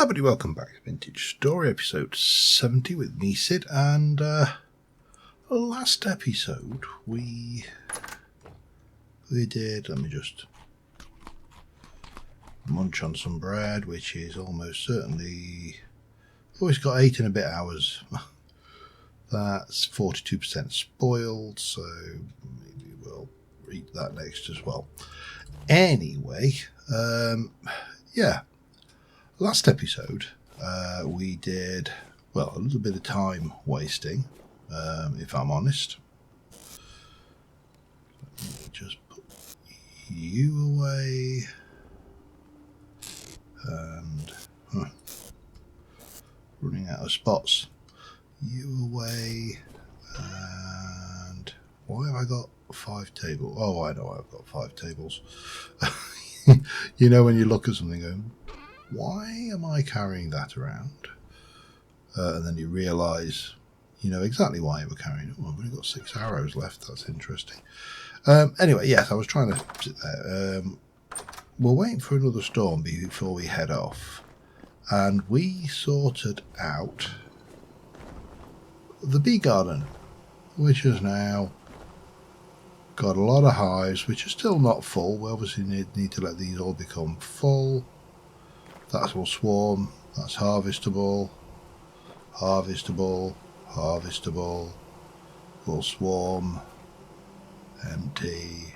Everybody, welcome back to Vintage Story, episode 70 with me, Sid, and last episode we did, let me just munch on some bread, which is almost certainly, it's got 8 and a bit hours. That's 42% spoiled, so maybe we'll eat that next as well. Anyway, yeah. Last episode, we did, well, a little bit of time wasting, if I'm honest. Let me just put you away. And, running out of spots. You away. And, why have I got 5 tables? Oh, I know I've got 5 tables. You know when you look at something going, why am I carrying that around? And then you realise, you know exactly why you were carrying it. Well, I've only got 6 arrows left. That's interesting. Anyway, yes, I was trying to sit there. We're waiting for another storm before we head off. And we sorted out the bee garden, which has now got a lot of hives, which are still not full. We obviously need to let these all become full. That will swarm, that's harvestable, harvestable, harvestable, will swarm, empty,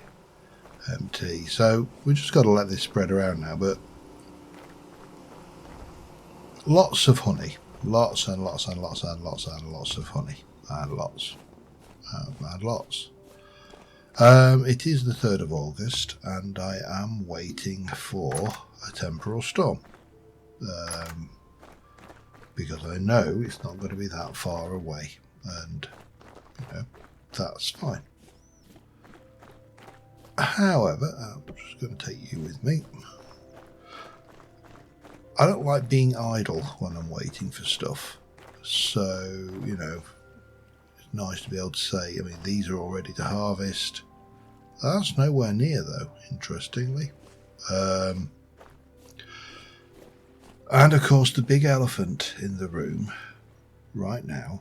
empty. So we just got to let this spread around now, but lots of honey, lots and lots and lots and lots and lots of honey, and lots, and lots. It is the 3rd of August, and I am waiting for a temporal storm. Because I know it's not going to be that far away, and you know, that's fine. However, I'm just going to take you with me. I don't like being idle when I'm waiting for stuff, so you know, it's nice to be able to say, I mean, these are all ready to harvest. That's nowhere near though, interestingly. And of course, the big elephant in the room right now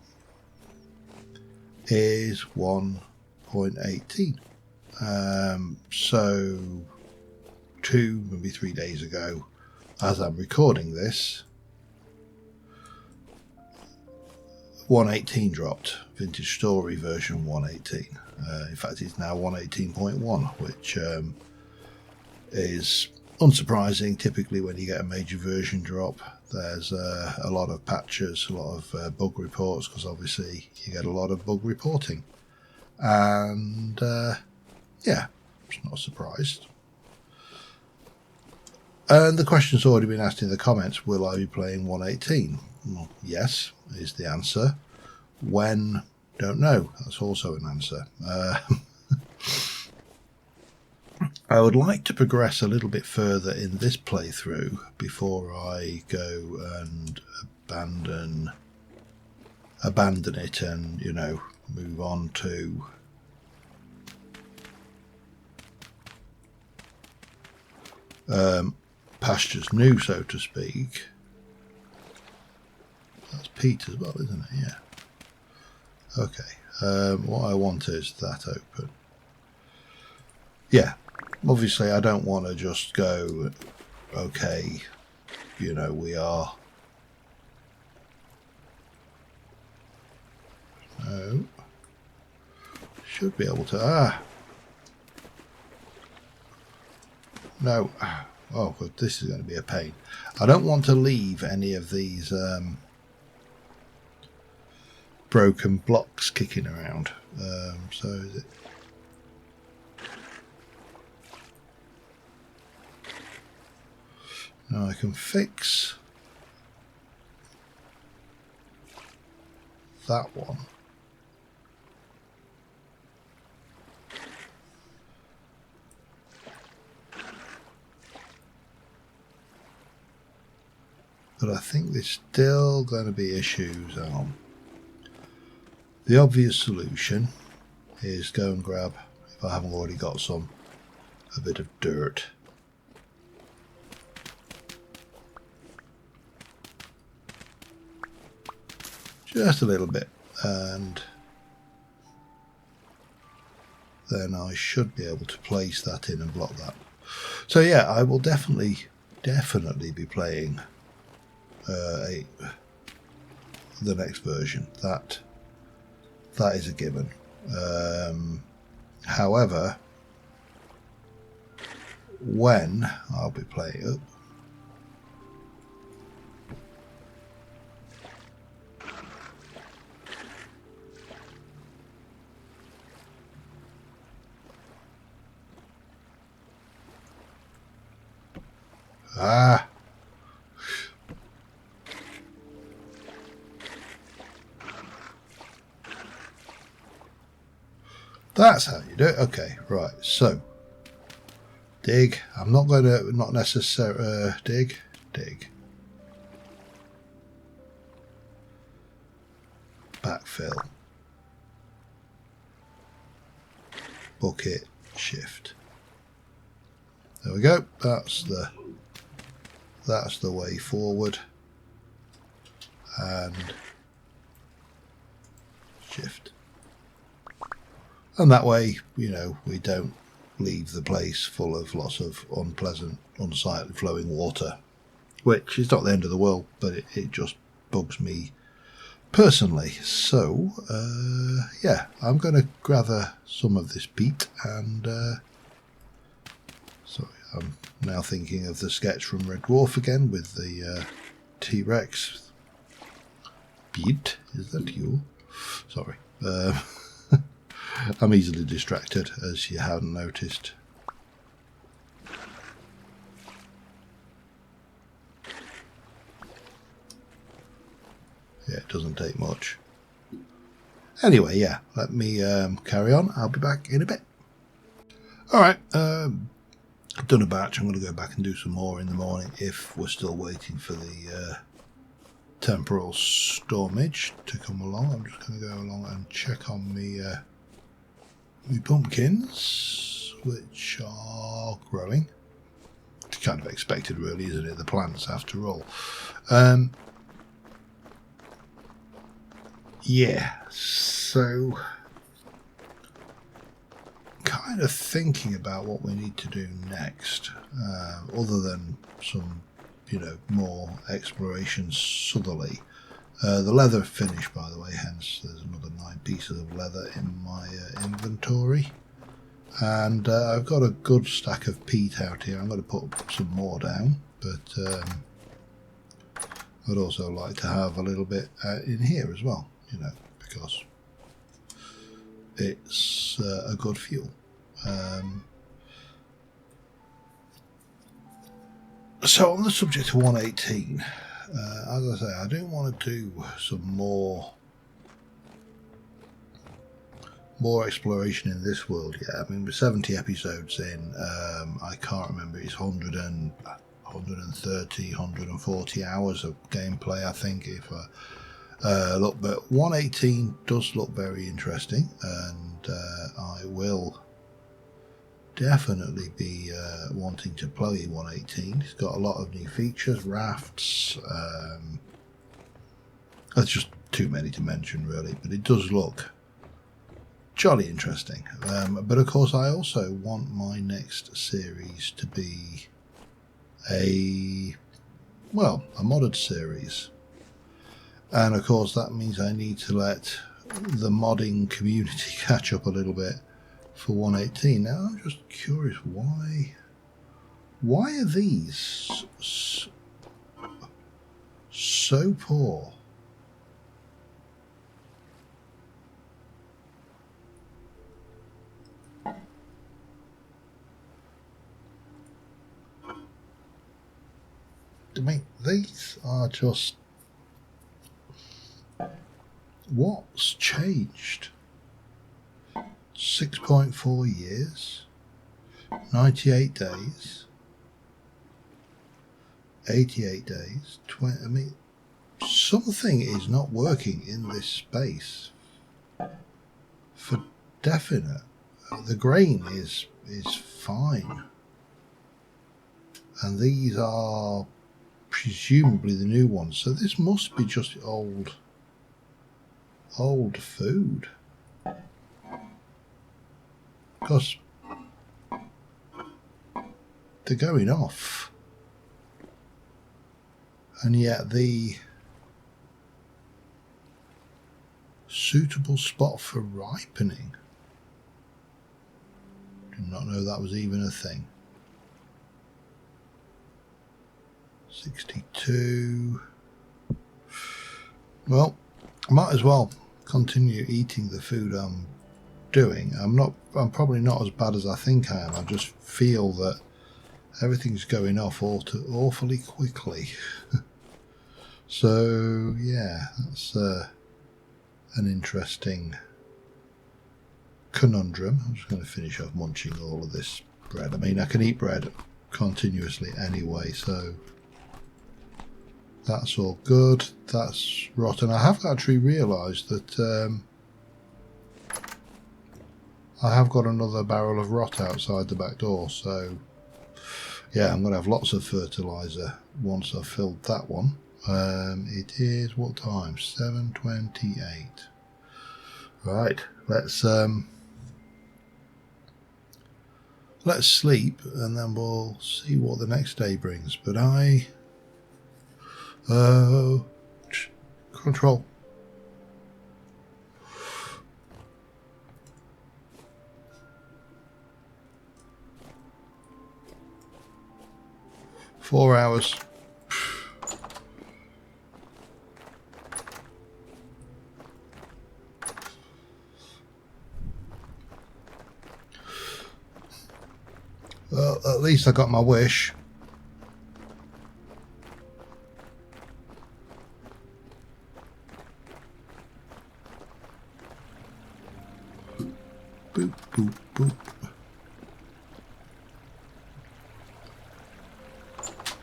is 1.18. So 2, maybe 3 days ago, as I'm recording this, 118 dropped. Vintage Story version 118. In fact, it's now 118.1, which is unsurprising. Typically when you get a major version drop, there's a lot of patches, a lot of bug reports, because obviously you get a lot of bug reporting. And yeah, I'm not surprised. And the question's already been asked in the comments, will I be playing 118? Well, yes, is the answer. When? Don't know. That's also an answer. I would like to progress a little bit further in this playthrough before I go and abandon it and, you know, move on to pastures new, so to speak. That's Pete as well, isn't it? Yeah. Okay. What I want is that open. Yeah. Obviously, I don't want to just go, okay, you know, we are. No. Should be able to. No. Oh, good. This is going to be a pain. I don't want to leave any of these broken blocks kicking around. So is it? Now I can fix that one. But I think there's still going to be issues on. The obvious solution is go and grab, if I haven't already got some, a bit of dirt. just a little bit, and then I should be able to place that in and block that. So yeah, I will definitely be playing the next version. That is a given. However, when I'll be playing that's how you do it. Okay, right. So dig. I'm not going to not necessarily dig. Backfill. Bucket. Shift. There we go. That's the way forward. And shift. And that way, you know, we don't leave the place full of lots of unpleasant, unsightly flowing water, which is not the end of the world, but it just bugs me personally. So, yeah, I'm going to gather some of this peat and, sorry, I'm now thinking of the sketch from Red Dwarf again with the T-Rex. Pete, is that you? Sorry. I'm easily distracted, as you haven't noticed. Yeah, it doesn't take much. Anyway, yeah, let me carry on. I'll be back in a bit. Alright, I've done a batch. I'm going to go back and do some more in the morning if we're still waiting for the temporal stormage to come along. I'm just going to go along and check on me pumpkins, which are growing. It's kind of expected, really, isn't it? The plants, after all. Yeah, so kind of thinking about what we need to do next, other than some, you know, more exploration southerly. The leather finished, by the way, hence there's another 9 pieces of leather in my inventory. And I've got a good stack of peat out here. I'm going to put some more down, but I'd also like to have a little bit in here as well, you know, because it's a good fuel. So on the subject of 118, as I say, I do want to do some more exploration in this world. Yeah, I mean, we're 70 episodes in. I can't remember, it's 130, 140 hours of gameplay, I think, if I look. But 118 does look very interesting, and I will definitely be wanting to play 118. It's got a lot of new features, rafts. That's just too many to mention, really, but it does look jolly interesting. But of course, I also want my next series to be a modded series, and of course that means I need to let the modding community catch up a little bit for 118. Now I'm just curious, why are these so poor? I mean, these are just... What's changed? 6.4 years, 98 days, 88 days, 20... I mean, something is not working in this space for definite. The grain is fine, and these are presumably the new ones, so this must be just old old food. Because they're going off. And yet the suitable spot for ripening. Did not know that was even a thing. 62. Well, I might as well continue eating the food I'm doing. I'm probably not as bad as I think I am. I just feel that everything's going off awfully quickly. So yeah, that's an interesting conundrum. I'm just going to finish off munching all of this bread. I mean, I can eat bread continuously anyway, so that's all good. That's rotten. I have actually realised that I have got another barrel of rot outside the back door, so yeah, I'm going to have lots of fertiliser once I've filled that one. It is, what time? 7:28. Right, let's sleep and then we'll see what the next day brings. But control. Four hours. Well, at least I got my wish. Boop, boop, boop.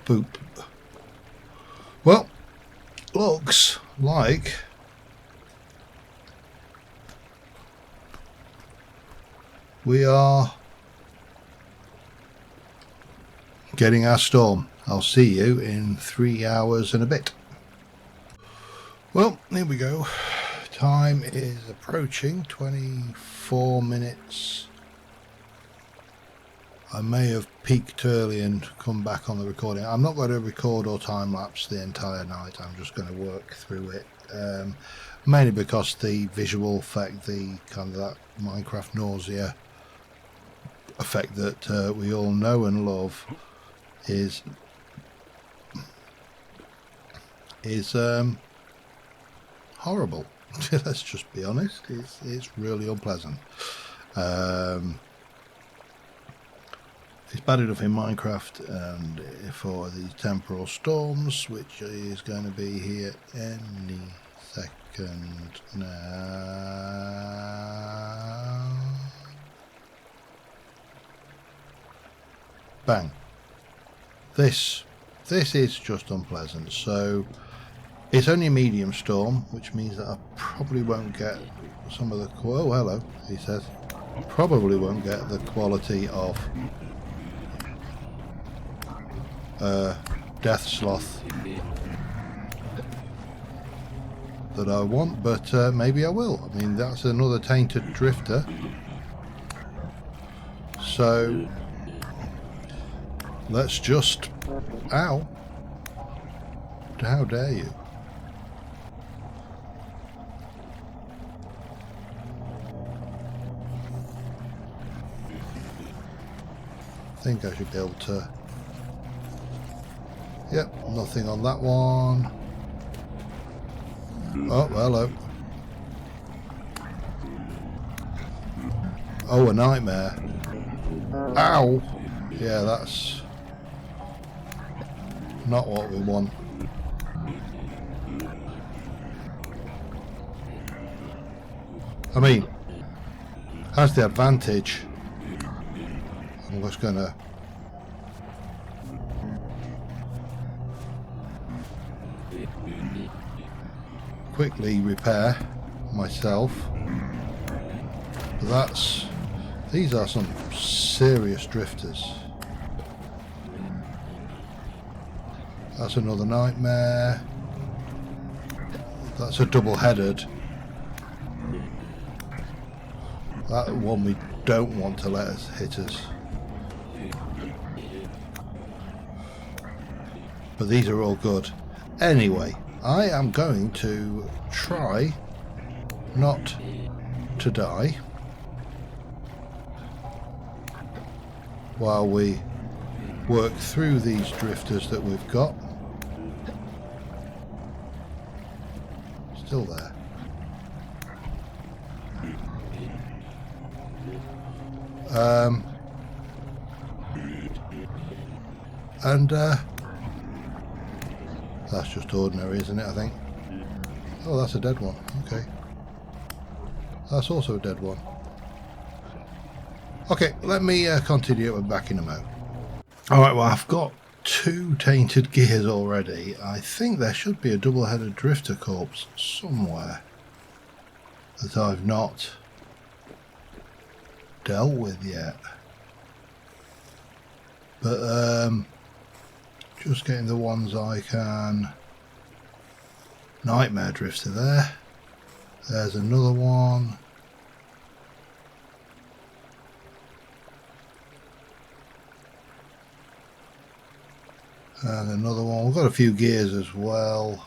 Boop. Well, looks like we are getting our storm. I'll see you in 3 hours and a bit. Well, here we go. Time is approaching 24 minutes. I may have peaked early and come back on the recording. I'm not going to record or time lapse the entire night. I'm just going to work through it. Mainly because the visual effect, the kind of that Minecraft nausea effect that we all know and love is horrible. Let's just be honest. It's really unpleasant. It's bad enough in Minecraft, and for these temporal storms, which is going to be here any second now. Bang. This is just unpleasant. So it's only a medium storm, which means that I probably won't get some of the... Oh, hello, he says. Probably won't get the quality of death sloth that I want, but maybe I will. I mean, that's another tainted drifter. So let's just... Ow. How dare you? I think I should be able to... Yep, nothing on that one. Oh, hello. Oh, a nightmare. Ow! Yeah, that's not what we want. I mean, has the advantage. I'm just gonna quickly repair myself. But these are some serious drifters. That's another nightmare. That's a double-headed. That one we don't want to let us hit us. But these are all good. Anyway, I am going to try not to die while we work through these drifters that we've got. Still there. That's just ordinary, isn't it, I think? Oh, that's a dead one. Okay. That's also a dead one. Okay, let me continue it back in a moment. Alright, well, I've got 2 tainted gears already. I think there should be a double-headed drifter corpse somewhere that I've not dealt with yet. But just getting the ones I can. Nightmare drifter there. There's another one. And another one. We've got a few gears as well.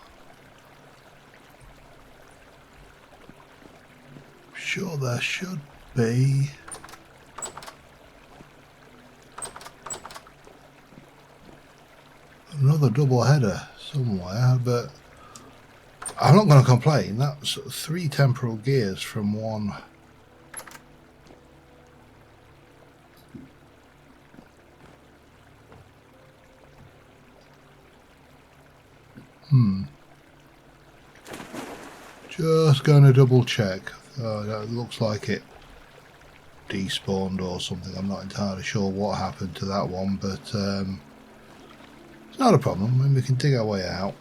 Sure, there should be. Another double header somewhere, but I'm not going to complain. That's 3 temporal gears from one. Just going to double check. It looks like it despawned or something. I'm not entirely sure what happened to that one, but it's not a problem. I mean, we can dig our way out.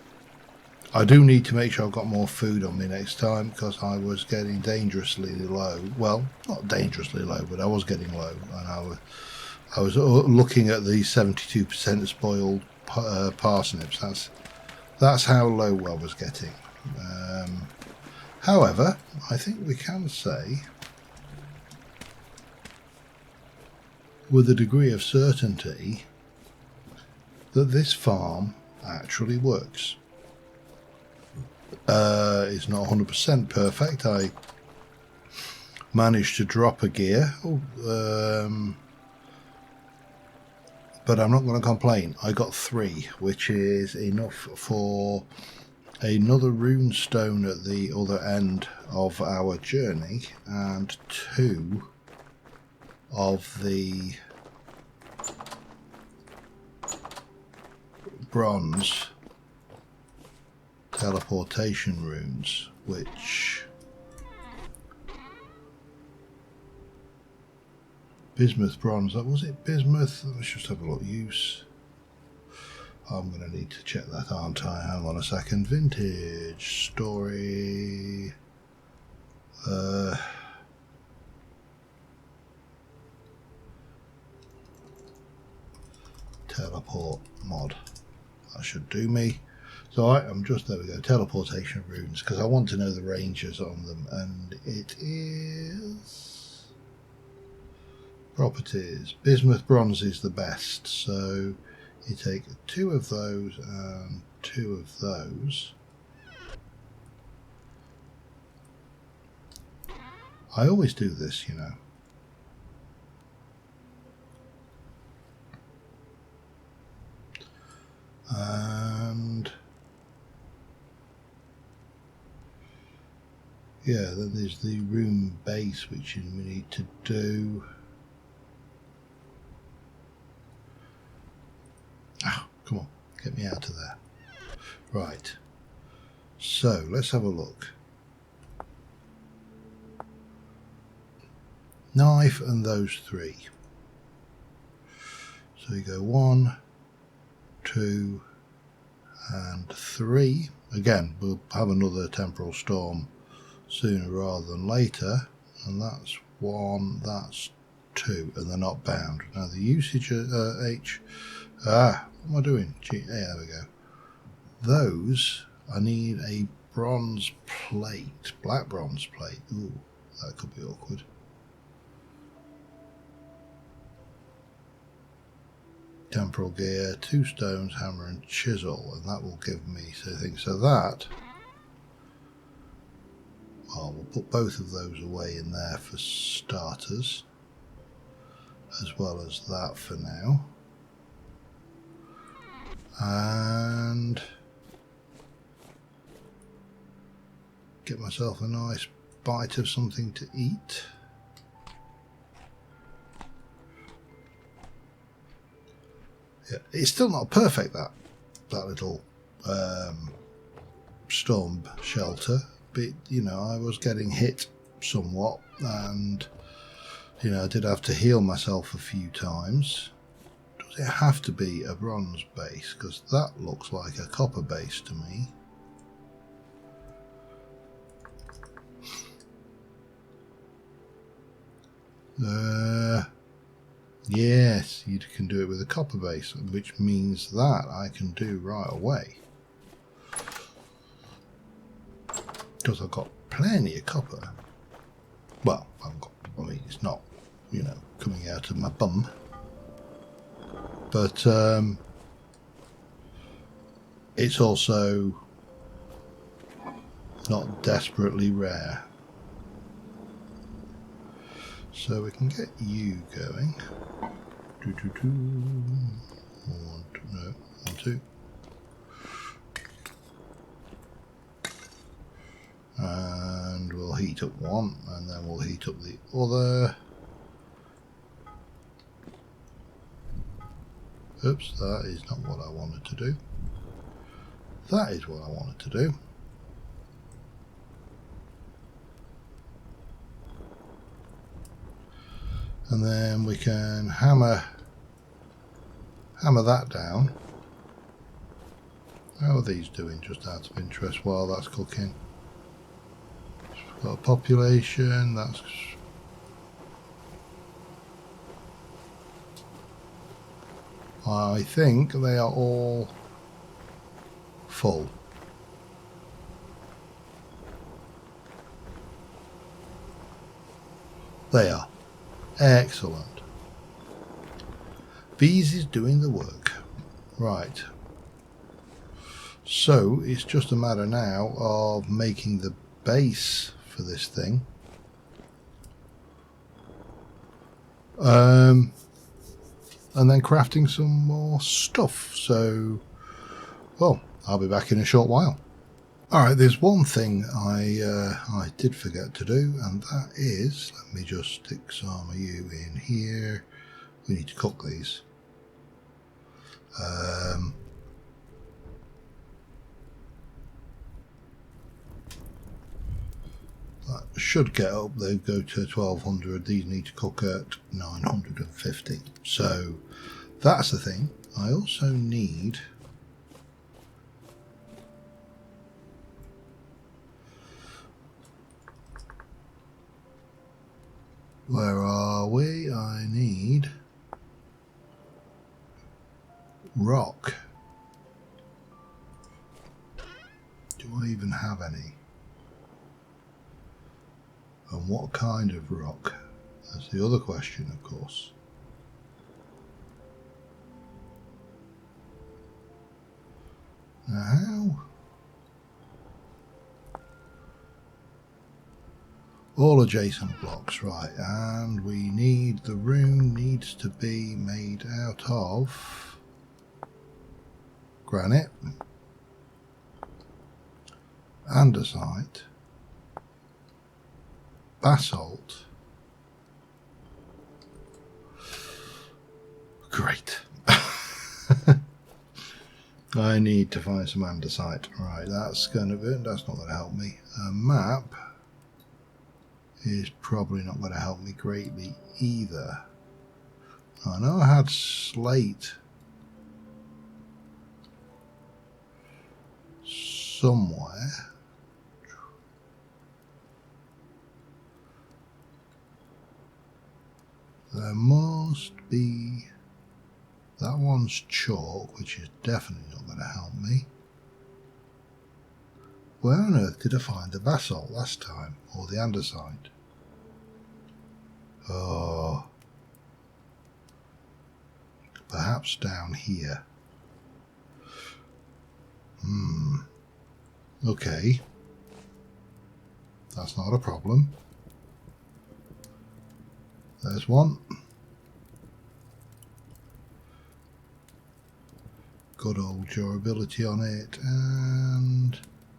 I do need to make sure I've got more food on me next time, because I was getting dangerously low. Well, not dangerously low, but I was getting low, and I was looking at the 72% spoiled parsnips. That's how low I was getting. However, I think we can say with a degree of certainty that this farm actually works. It's not 100% perfect. I managed to drop a gear, but I'm not going to complain. I got 3, which is enough for another rune stone at the other end of our journey, and 2 of the bronze teleportation runes, which bismuth bronze, was it bismuth? Let's just have a look. Use. I'm going to need to check that, aren't I? Hang on a second. Vintage story. Teleport mod. That should do me. So I'm just, there we go, teleportation runes, because I want to know the ranges on them, and it is properties. Bismuth bronze is the best, so you take 2 of those and 2 of those. I always do this, you know. And yeah, then there's the room base, which we need to do. Oh, come on, get me out of there. Right, so let's have a look. Knife and those 3. So you go 1, 2 and 3. Again, we'll have another temporal storm sooner rather than later, and that's 1, that's 2, and they're not bound. Now the usage what am I doing? Gee, yeah, there we go. Those, I need a bronze plate, black bronze plate. Ooh, that could be awkward. temporal gear, 2 stones, hammer and chisel, and that will give me things. So that, well, we'll put both of those away in there for starters, as well as that for now. And get myself a nice bite of something to eat. Yeah, it's still not perfect, that little storm shelter, but you know, I was getting hit somewhat, and you know, I did have to heal myself a few times. Does it have to be a bronze base? Because that looks like a copper base to me. Yes, you can do it with a copper base, which means that I can do right away. Because I've got plenty of copper. Well, I mean, it's not, you know, coming out of my bum. But it's also not desperately rare. So we can get you going. One, two. And we'll heat up one, and then we'll heat up the other. Oops, that is not what I wanted to do. That is what I wanted to do. And then we can hammer that down. How are these doing, just out of interest, while that's cooking? We've got a population, that's... I think they are all full. They are. Excellent. Bees is doing the work. Right. So it's just a matter now of making the base for this thing. And then crafting some more stuff. So, well, I'll be back in a short while. Alright, there's one thing I did forget to do, and that is, let me just stick some of you in here. We need to cook these. That should get up, they go to 1200, these need to cook at 950. So that's the thing. I also need... Where are we? I need rock. Do I even have any? And what kind of rock? That's the other question, of course. Now how? All adjacent blocks, right, and we need, the room needs to be made out of granite, andesite, basalt. Great. I need to find some andesite. Right, that's not going to help me. A map is probably not going to help me greatly either. I know I had slate somewhere. There must be... That one's chalk, which is definitely not going to help me. Where on earth did I find the basalt last time? Or the andesite? Oh. Perhaps down here. Okay. That's not a problem. There's one. Good old durability on it, and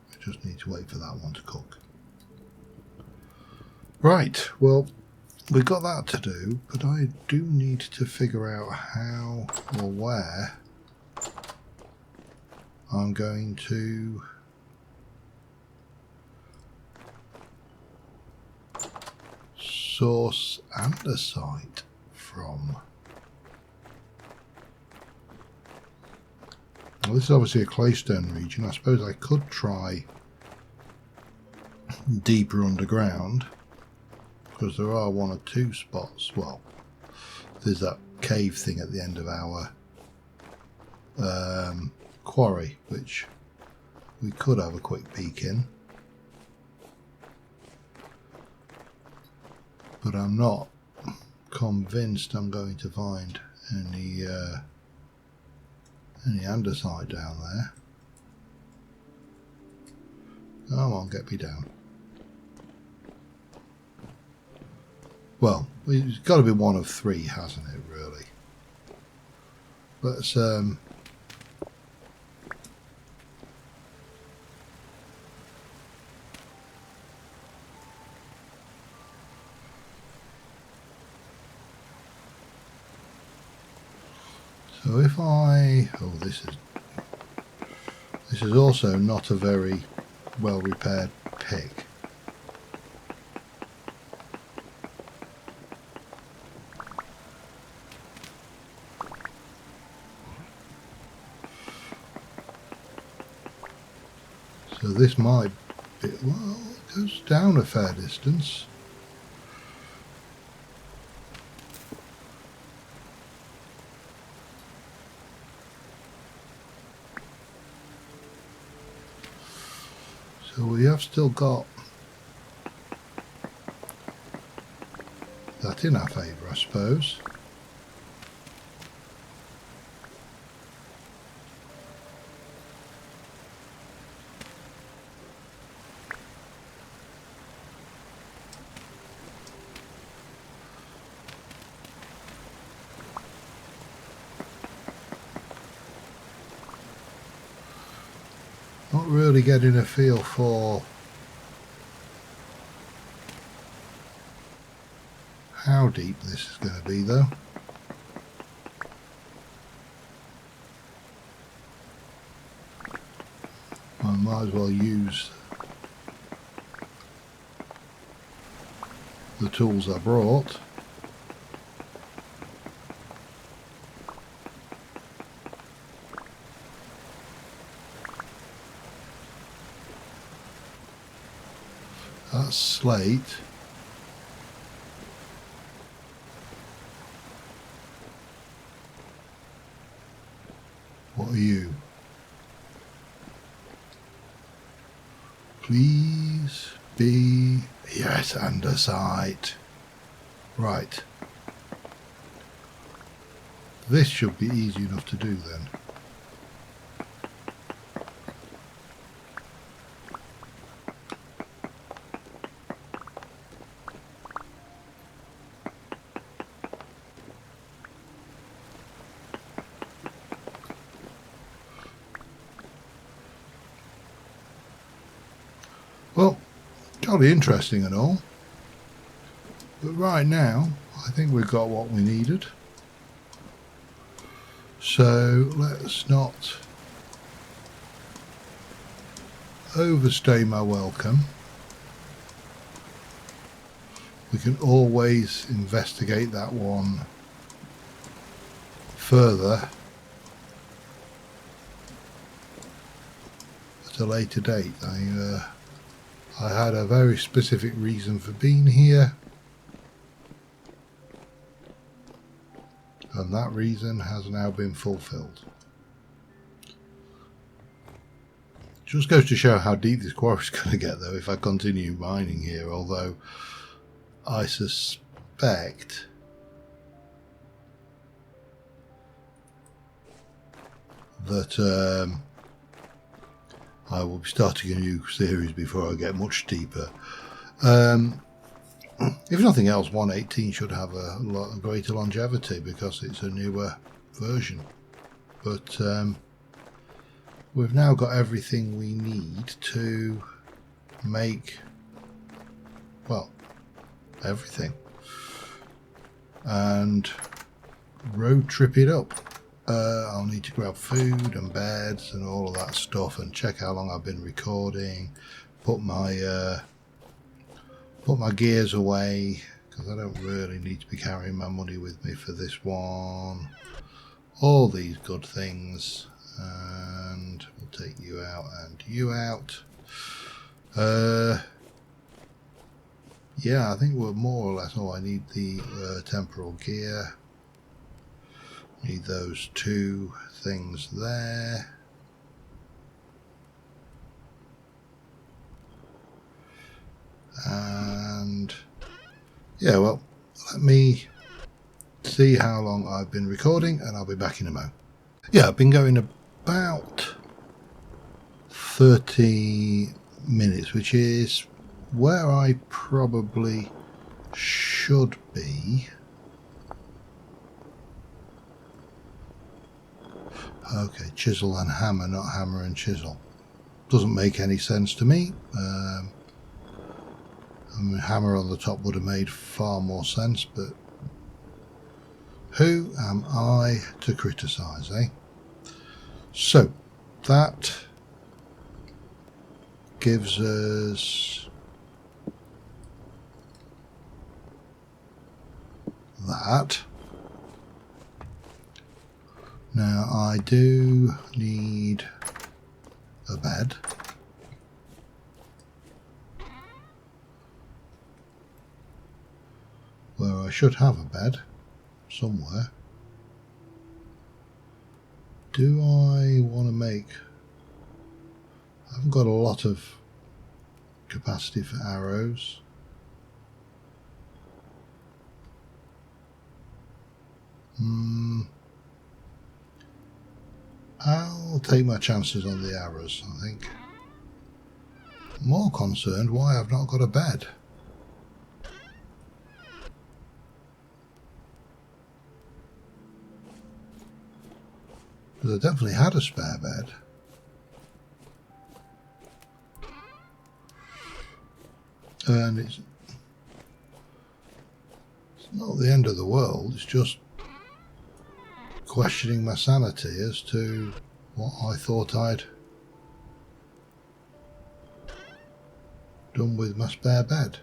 we just need to wait for that one to cook. Right, well, we've got that to do, but I do need to figure out how or where I'm going to source andesite from. Well, this is obviously a claystone region. I suppose I could try deeper underground, because there are one or two spots. Well, there's that cave thing at the end of our quarry, which we could have a quick peek in. But I'm not convinced I'm going to find any andesite down there. Come on, get me down. Well, it's got to be one of three, hasn't it, really? Let's so if I... Oh, this is also not a very well repaired pick. So this might be... Well, it goes down a fair distance. So we have still got that in our favour, I suppose. Not really getting a feel for how deep this is going to be, though. I might as well use the tools I brought. That's slate. What are you? Please be... Yes, andesite. Right. This should be easy enough to do then. Well, jolly interesting and all, but right now I think we've got what we needed, so let's not overstay my welcome. We can always investigate that one further at a later date. I had a very specific reason for being here, and that reason has now been fulfilled. Just goes to show how deep this quarry is going to get, though, if I continue mining here, although I suspect that I will be starting a new series before I get much deeper. If nothing else, 1.18 should have a lot greater longevity because it's a newer version. But we've now got everything we need to make, well, everything. And road trip it up. I'll need to grab food and beds and all of that stuff and check how long I've been recording. Put my gears away because I don't really need to be carrying my money with me for this one. All these good things, and we'll take you out and you out. Yeah, I think we're more or less. Oh, I need the temporal gear. Need those two things there. And yeah, well, let me see how long I've been recording and I'll be back in a moment. Yeah, I've been going about 30 minutes, which is where I probably should be. Okay, chisel and hammer, not hammer and chisel. Doesn't make any sense to me. I mean, hammer on the top would have made far more sense, but who am I to criticise, eh? So, that gives us that. Now, I do need a bed. Where I should have a bed somewhere. Do I want to make... I haven't got a lot of capacity for arrows. I'll take my chances on the arrows, I think. More concerned why I've not got a bed. Because I definitely had a spare bed. And it's not the end of the world, it's just questioning my sanity as to what I thought I'd done with my spare bed.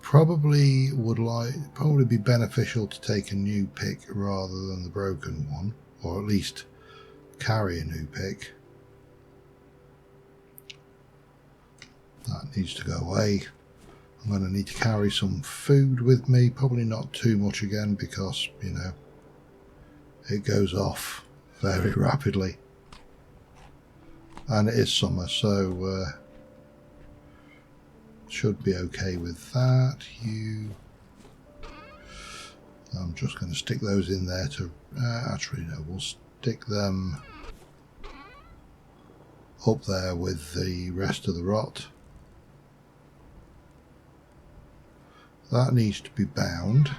Probably be beneficial to take a new pick rather than the broken one, or at least carry a new pick. That needs to go away. I'm going to need to carry some food with me, probably not too much again because, you know, it goes off very rapidly. And it is summer, so should be okay with that. I'm just going to stick those in there to, actually no, we'll stick them up there with the rest of the rot. That needs to be bound.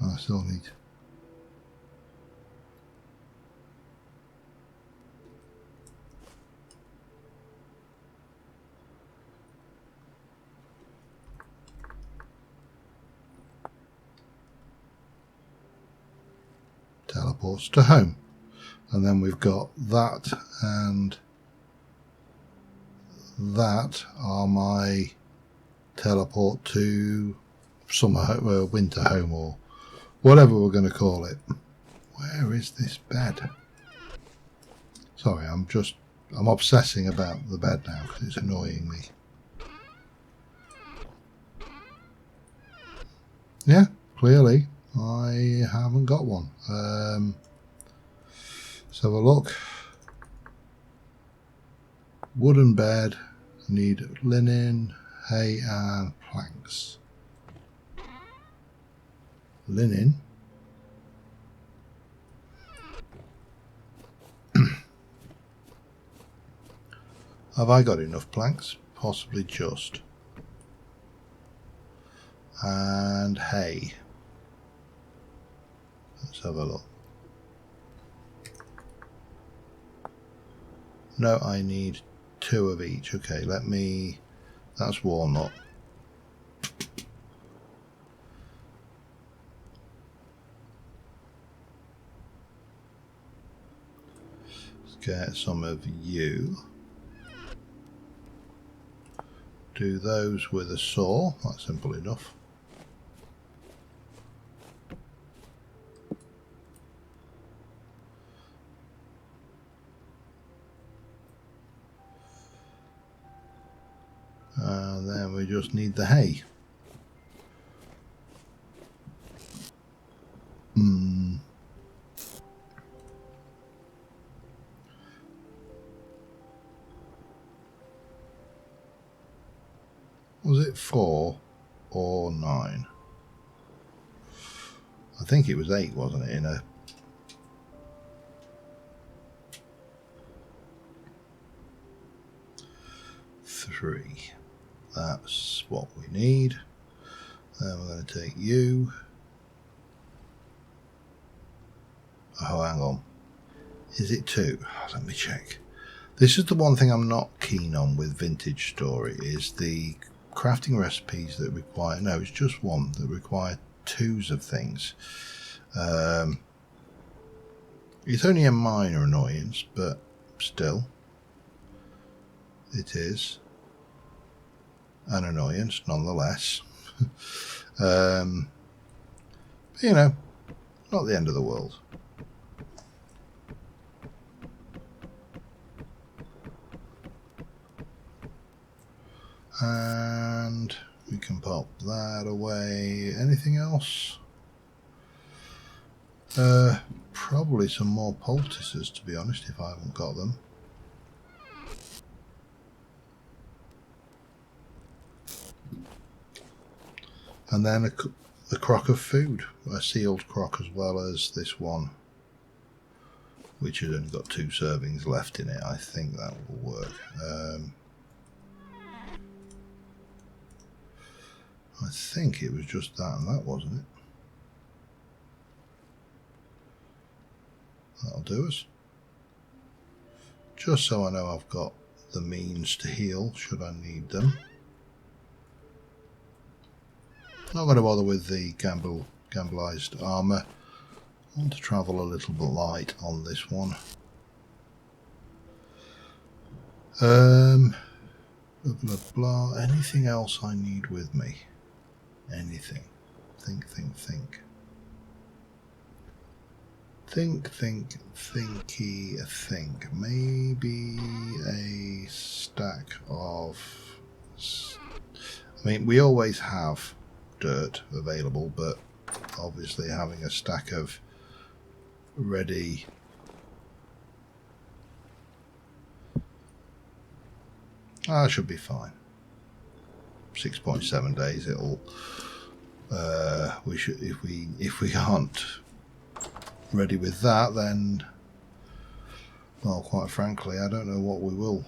I still need teleports to home. And then we've got that and that are my teleport to summer, winter home, or whatever we're going to call it. Where is this bed? Sorry, I'm obsessing about the bed now because it's annoying me. Yeah, clearly I haven't got one. Let's have a look. Wooden bed, need linen, hay and planks. linen. Have I got enough planks? Possibly just. And hay. Let's have a look. No, I need 2 of each. Okay, let me... That's walnut. Let's get some of you. Do those with a saw. That's simple enough. And then we just need the hay. Was it 4 or 9? I think it was 8, wasn't it? In a three. That's what we need. Then we're going to take you. Oh, hang on. Is it 2? Let me check. This is the one thing I'm not keen on with Vintage Story, is the crafting recipes that require... No, it's just one that require 2s of things. It's only a minor annoyance, but still, it is an annoyance nonetheless. But, you know, not the end of the world. And we can pop that away. Anything else? Probably some more poultices, to be honest, if I haven't got them. And then a crock of food, a sealed crock, as well as this one, which has only got 2 servings left in it. I think that will work. I think it was just that and that, wasn't it? That'll do us. Just so I know I've got the means to heal should I need them. Not going to bother with the gambleized armour. I want to travel a little bit light on this one. Blah blah blah. Anything else I need with me? Anything? Think. Think. Maybe a stack of... I mean, we always have dirt available, but obviously having a stack of ready... That should be fine. 6.7 days it'll... we should, if we aren't ready with that, then, well, quite frankly, I don't know what we will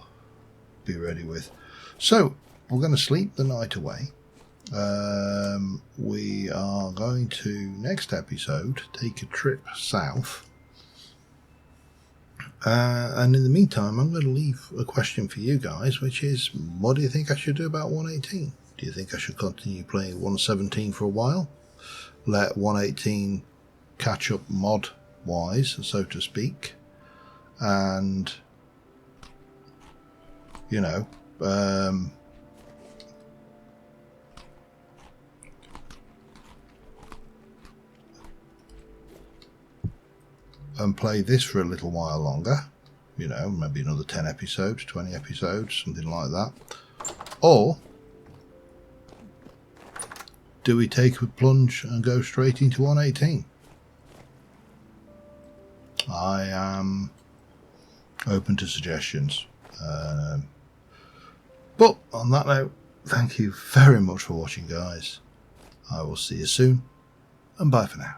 be ready with. So we're going to sleep the night away. We are going to, next episode, take a trip south. And in the meantime, I'm going to leave a question for you guys, which is, what do you think I should do about 118? Do you think I should continue playing 117 for a while? Let 118 catch up mod-wise, so to speak. And, you know, and play this for a little while longer, you know, maybe another 10 episodes, 20 episodes, something like that. Or do we take a plunge and go straight into 118? I am open to suggestions. But on that note, thank you very much for watching, guys. I will see you soon. and bye for now.